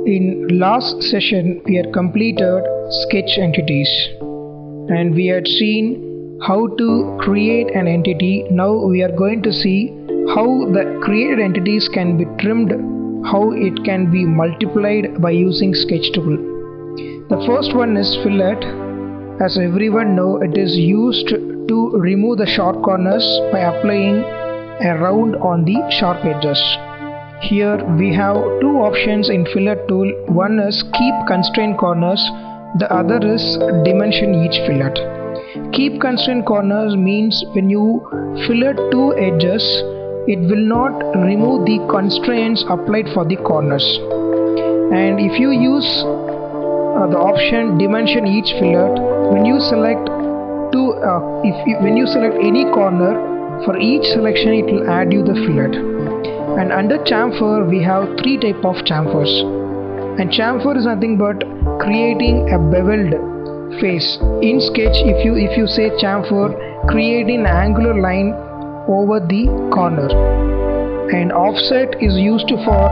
In last session we had completed sketch entities and we had seen how to create an entity. Now we are going to see how the created entities can be trimmed, how it can be multiplied by using sketch tool. The first one is fillet. As everyone know, it is used to remove the sharp corners by applying a round on the sharp edges. Here we have two options in fillet tool. One is keep constraint corners, the other is dimension each fillet. Keep constraint corners means when you fillet two edges, it will not remove the constraints applied for the corners. And if you use the option dimension each fillet, when you select when you select any corner, for each selection it will add you the fillet. And under chamfer we have three type of chamfers, and chamfer is nothing but creating a beveled face. In sketch, if you say chamfer, creating an angular line over the corner. And offset is used for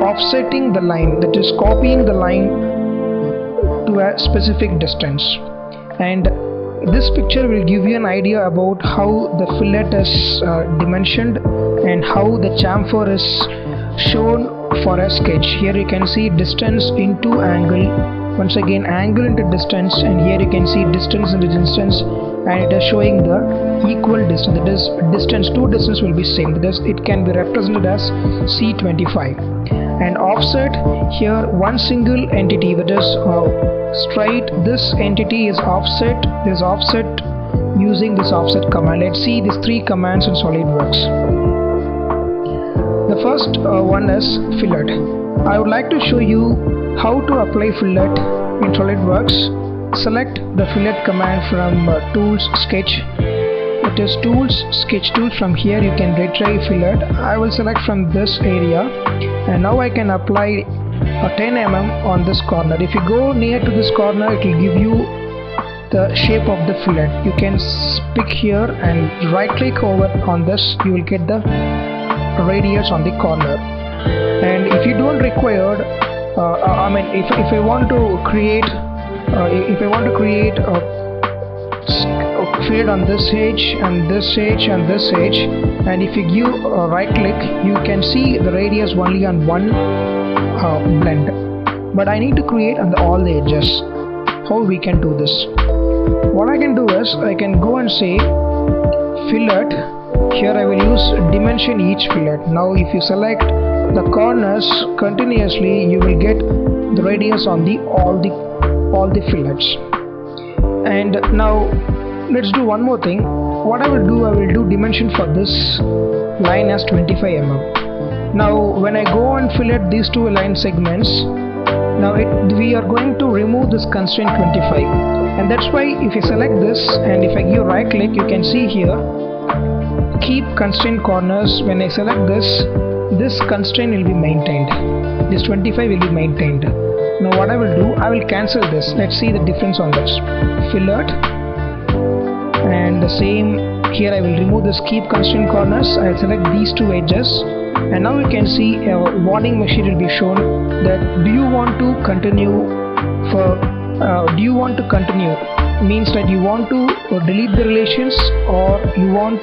offsetting the line, that is copying the line to a specific distance. And this picture will give you an idea about how the fillet is dimensioned and how the chamfer is shown for a sketch. Here you can see distance into angle, once again angle into distance, and here you can see distance into distance, and it is showing the equal distance, that is distance to distance will be same, that is it can be represented as C25. And offset, here one single entity, that is straight, this entity is offset, this offset using this offset command. Let's see these three commands in SolidWorks. The first one is fillet. I would like to show you how to apply fillet in SolidWorks. Select the fillet command from tools, sketch. It is tools, sketch tool. From here you can retrieve fillet. I will select from this area, and now I can apply a 10 mm on this corner. If you go near to this corner, it will give you the shape of the fillet. You can pick here and right click over on this, you will get the radius on the corner. And if you don't require if I want to create a fillet on this edge and this edge and this edge, and if you give a right click, you can see the radius only on one blend. But I need to create on all the edges. How we can do this? What I can do is I can go and say fillet. Here I will use dimension each fillet. Now if you select the corners continuously, you will get the radius on all the fillets. And now let's do one more thing. What I will do dimension for this line as 25 mm. Now when I go and fillet these two line segments, now we are going to remove this constraint 25, and that's why if you select this and if I give right click, you can see here keep constraint corners. When I select this constraint will be maintained, this 25 will be maintained. Now what I will do, I will cancel this. Let's see the difference on this. Fillet, and the same here I will remove this keep constraint corners. I will select these two edges, and now you can see a warning message will be shown that do you want to continue means that you want to delete the relations, or you want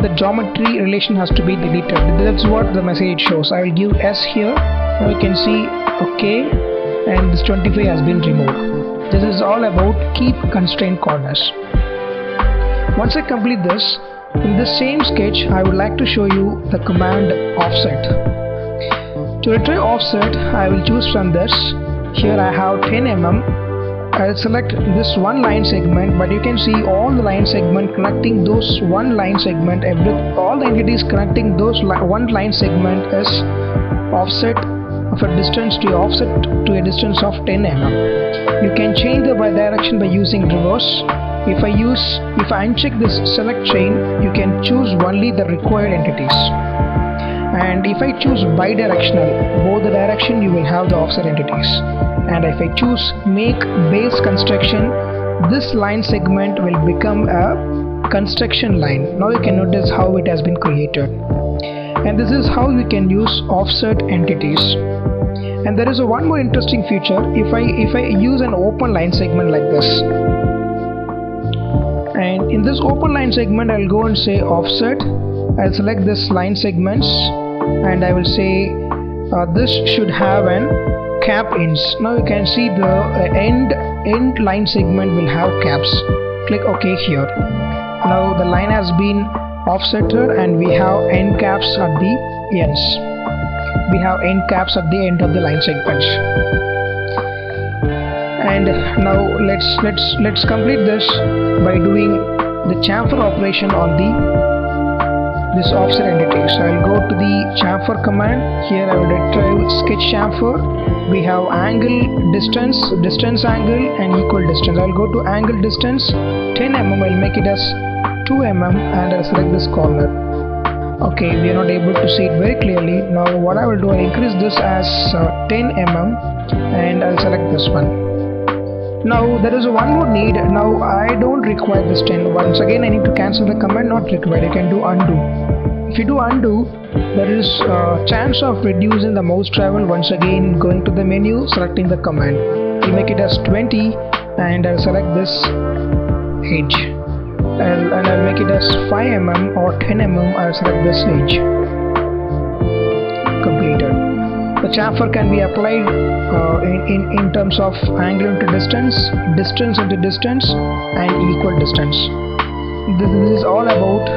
the geometry relation has to be deleted. That's what the message shows. I will give S here. Now you can see OK, and this 25 has been removed. This is all about keep constraint corners. Once I complete this, in the same sketch I would like to show you the command offset. To retrieve offset, I will choose from this. Here I have 10 mm. I will select this one line segment, but you can see all the line segment connecting those one line segment, all the entities connecting those one line segment is offset of a distance to offset to a distance of 10 mm. You can change the direction by using reverse. If I uncheck this select chain, you can choose only the required entities. And if I choose bidirectional, both the direction you will have the offset entities. And if I choose make base construction, this line segment will become a construction line. Now you can notice how it has been created. And this is how we can use offset entities. And there is one more interesting feature. If I use an open line segment like this, and in this open line segment I'll go and say offset. I'll select this line segments and I will say this should have an cap ends. Now you can see the end line segment will have caps. Click OK here. Now the line has been offsetted and we have end caps at the ends. We have end caps at the end of the line segments. And now let's complete this by doing the chamfer operation on this offset entity. So I'll go to the chamfer command. Here I will retrieve sketch chamfer. We have angle, distance angle and equal distance. I'll go to angle distance 10 mm. I'll make it as 2 mm and I'll select this corner. Okay, we are not able to see it very clearly. Now what I will do, I'll increase this as 10 mm and I'll select this one. Now there is one more need. Now I don't require this 10. Once again I need to cancel the command, not required. You can do undo. If you do undo, there is a chance of reducing the mouse travel. Once again going to the menu, selecting the command. We'll make it as 20 and I'll select this edge. And I'll make it as 5 mm or 10 mm. I'll select this edge. Completed. The chamfer can be applied in terms of angle into distance, distance into distance and equal distance. This is all about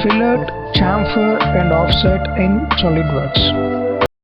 fillet, chamfer and offset in SolidWorks.